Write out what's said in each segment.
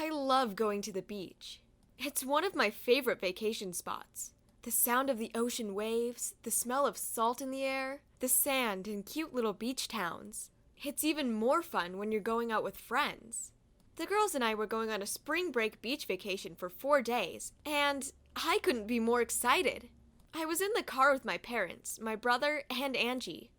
I love going to the beach. It's one of my favorite vacation spots. The sound of the ocean waves, the smell of salt in the air, the sand and cute little beach towns. It's even more fun when you're going out with friends. The girls and I were going on a spring break beach vacation for 4 days, and I couldn't be more excited. I was in the car with my parents, my brother, and Angie.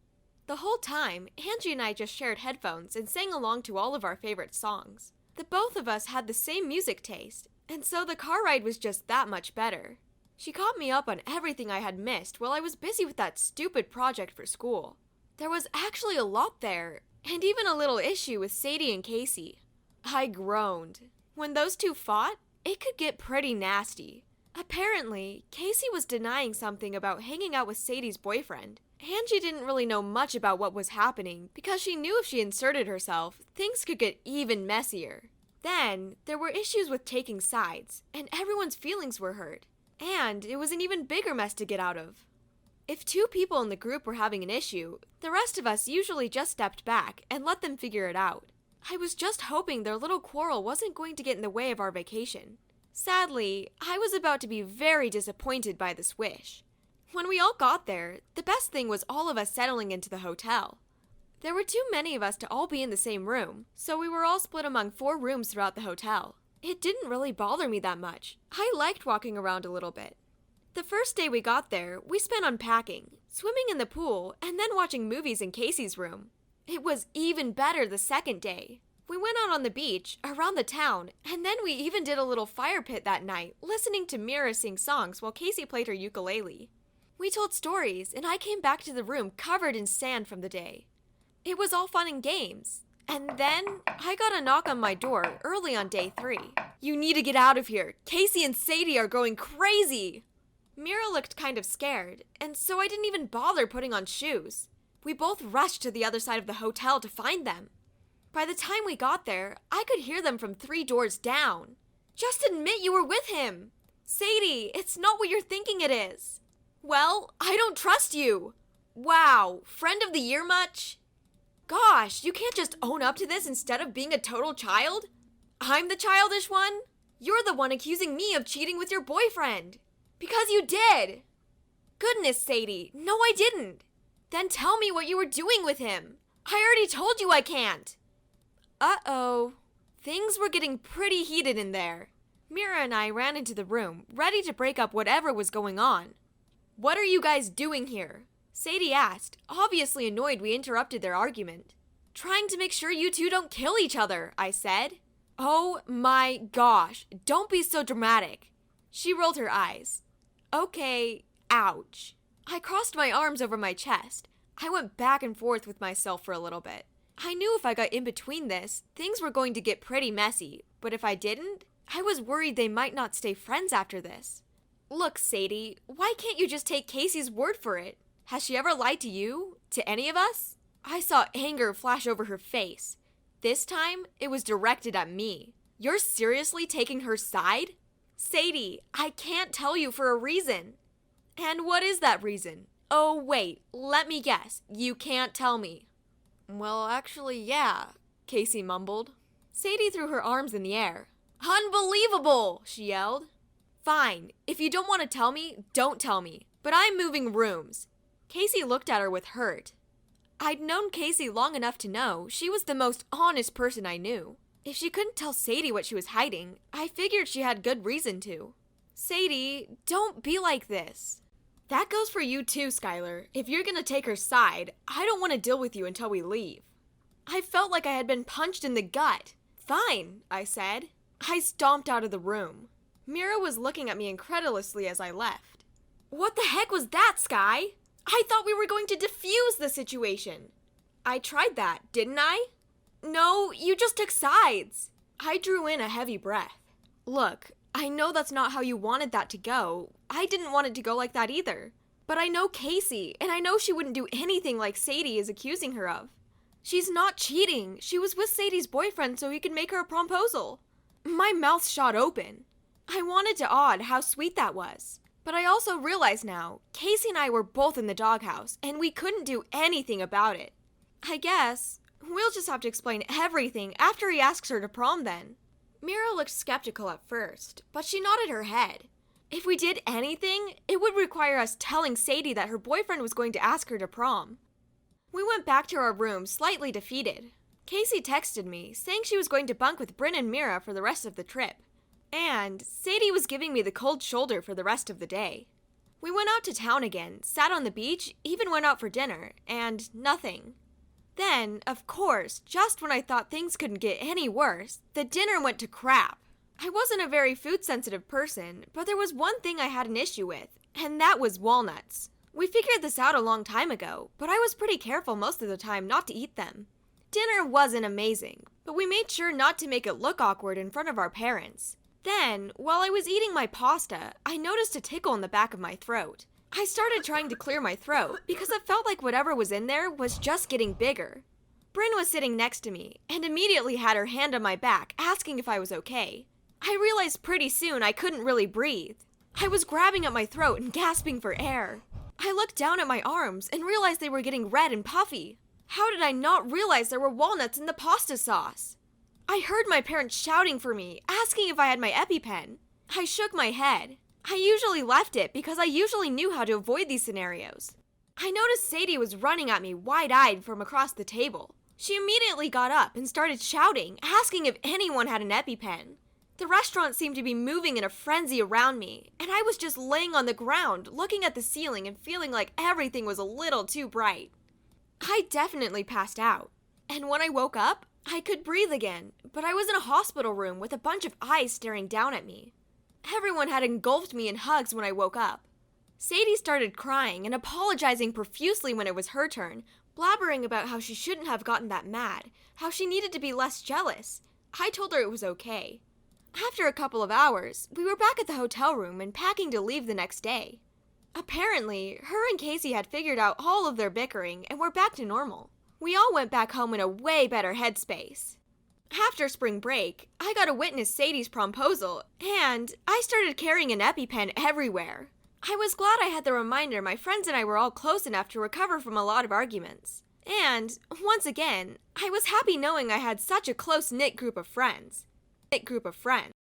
The whole time, Angie and I just shared headphones and sang along to all of our favorite songs. The both of us had the same music taste, and so the car ride was just that much better. She caught me up on everything I had missed while I was busy with that stupid project for school. There was actually a lot there, and even a little issue with Sadie and Casey. I groaned. When those two fought, it could get pretty nasty. Apparently, Casey was denying something about hanging out with Sadie's boyfriend. Angie didn't really know much about what was happening because she knew if she inserted herself, things could get even messier. Then, there were issues with taking sides, and everyone's feelings were hurt. And it was an even bigger mess to get out of. If 2 people in the group were having an issue, the rest of us usually just stepped back and let them figure it out. I was just hoping their little quarrel wasn't going to get in the way of our vacation. Sadly, I was about to be very disappointed by this wish. When we all got there, the best thing was all of us settling into the hotel. There were too many of us to all be in the same room, so we were all split among 4 rooms throughout the hotel. It didn't really bother me that much. I liked walking around a little bit. The first day we got there, we spent unpacking, swimming in the pool, and then watching movies in Casey's room. It was even better the second day. We went out on the beach, around the town, and then we even did a little fire pit that night, listening to Mira sing songs while Casey played her ukulele. We told stories, and I came back to the room covered in sand from the day. It was all fun and games. And then, I got a knock on my door early on day 3. "You need to get out of here. Casey and Sadie are going crazy." Mira looked kind of scared, and so I didn't even bother putting on shoes. We both rushed to the other side of the hotel to find them. By the time we got there, I could hear them from 3 doors down. "Just admit you were with him. Sadie, it's not what you're thinking it is." "Well, I don't trust you." "Wow, friend of the year much?" "Gosh, you can't just own up to this instead of being a total child?" "I'm the childish one? You're the one accusing me of cheating with your boyfriend." "Because you did." "Goodness, Sadie, no I didn't." "Then tell me what you were doing with him." "I already told you I can't." Uh-oh. Things were getting pretty heated in there. Mira and I ran into the room, ready to break up whatever was going on. "What are you guys doing here?" Sadie asked, obviously annoyed we interrupted their argument. "Trying to make sure you 2 don't kill each other," I said. "Oh my gosh, don't be so dramatic." She rolled her eyes. "Okay, ouch." I crossed my arms over my chest. I went back and forth with myself for a little bit. I knew if I got in between this, things were going to get pretty messy, but if I didn't, I was worried they might not stay friends after this. "Look, Sadie, why can't you just take Casey's word for it? Has she ever lied to you? To any of us?" I saw anger flash over her face. This time, it was directed at me. "You're seriously taking her side?" "Sadie, I can't tell you for a reason." "And what is that reason?" "Oh, wait, let me guess. You can't tell me." "Well, actually, yeah," Casey mumbled. Sadie threw her arms in the air. "Unbelievable!" she yelled. "Fine, if you don't want to tell me, don't tell me. But I'm moving rooms." Casey looked at her with hurt. I'd known Casey long enough to know she was the most honest person I knew. If she couldn't tell Sadie what she was hiding, I figured she had good reason to. "Sadie, don't be like this." "That goes for you too, Skylar. If you're gonna take her side, I don't want to deal with you until we leave." I felt like I had been punched in the gut. "Fine," I said. I stomped out of the room. Mira was looking at me incredulously as I left. "What the heck was that, Sky? I thought we were going to defuse the situation." "I tried that, didn't I?" "No, you just took sides." I drew in a heavy breath. "Look, I know that's not how you wanted that to go. I didn't want it to go like that either. But I know Casey, and I know she wouldn't do anything like Sadie is accusing her of. She's not cheating. She was with Sadie's boyfriend so he could make her a proposal." My mouth shot open. I wanted to add how sweet that was. But I also realize now, Casey and I were both in the doghouse, and we couldn't do anything about it. I guess we'll just have to explain everything after he asks her to prom then. Mira looked skeptical at first, but she nodded her head. If we did anything, it would require us telling Sadie that her boyfriend was going to ask her to prom. We went back to our room slightly defeated. Casey texted me, saying she was going to bunk with Bryn and Mira for the rest of the trip. And Sadie was giving me the cold shoulder for the rest of the day. We went out to town again, sat on the beach, even went out for dinner, and nothing. Then, of course, just when I thought things couldn't get any worse, the dinner went to crap. I wasn't a very food-sensitive person, but there was one thing I had an issue with, and that was walnuts. We figured this out a long time ago, but I was pretty careful most of the time not to eat them. Dinner wasn't amazing, but we made sure not to make it look awkward in front of our parents. Then, while I was eating my pasta, I noticed a tickle in the back of my throat. I started trying to clear my throat because it felt like whatever was in there was just getting bigger. Bryn was sitting next to me and immediately had her hand on my back, asking if I was okay. I realized pretty soon I couldn't really breathe. I was grabbing at my throat and gasping for air. I looked down at my arms and realized they were getting red and puffy. How did I not realize there were walnuts in the pasta sauce? I heard my parents shouting for me, asking if I had my EpiPen. I shook my head. I usually left it because I usually knew how to avoid these scenarios. I noticed Sadie was running at me wide-eyed from across the table. She immediately got up and started shouting, asking if anyone had an EpiPen. The restaurant seemed to be moving in a frenzy around me, and I was just laying on the ground, looking at the ceiling and feeling like everything was a little too bright. I definitely passed out, and when I woke up, I could breathe again, but I was in a hospital room with a bunch of eyes staring down at me. Everyone had engulfed me in hugs when I woke up. Sadie started crying and apologizing profusely when it was her turn, blabbering about how she shouldn't have gotten that mad, how she needed to be less jealous. I told her it was okay. After a couple of hours, we were back at the hotel room and packing to leave the next day. Apparently, her and Casey had figured out all of their bickering and were back to normal. We all went back home in a way better headspace. After spring break, I got to witness Sadie's promposal, and I started carrying an EpiPen everywhere. I was glad I had the reminder my friends and I were all close enough to recover from a lot of arguments. And, once again, I was happy knowing I had such a close-knit group of friends.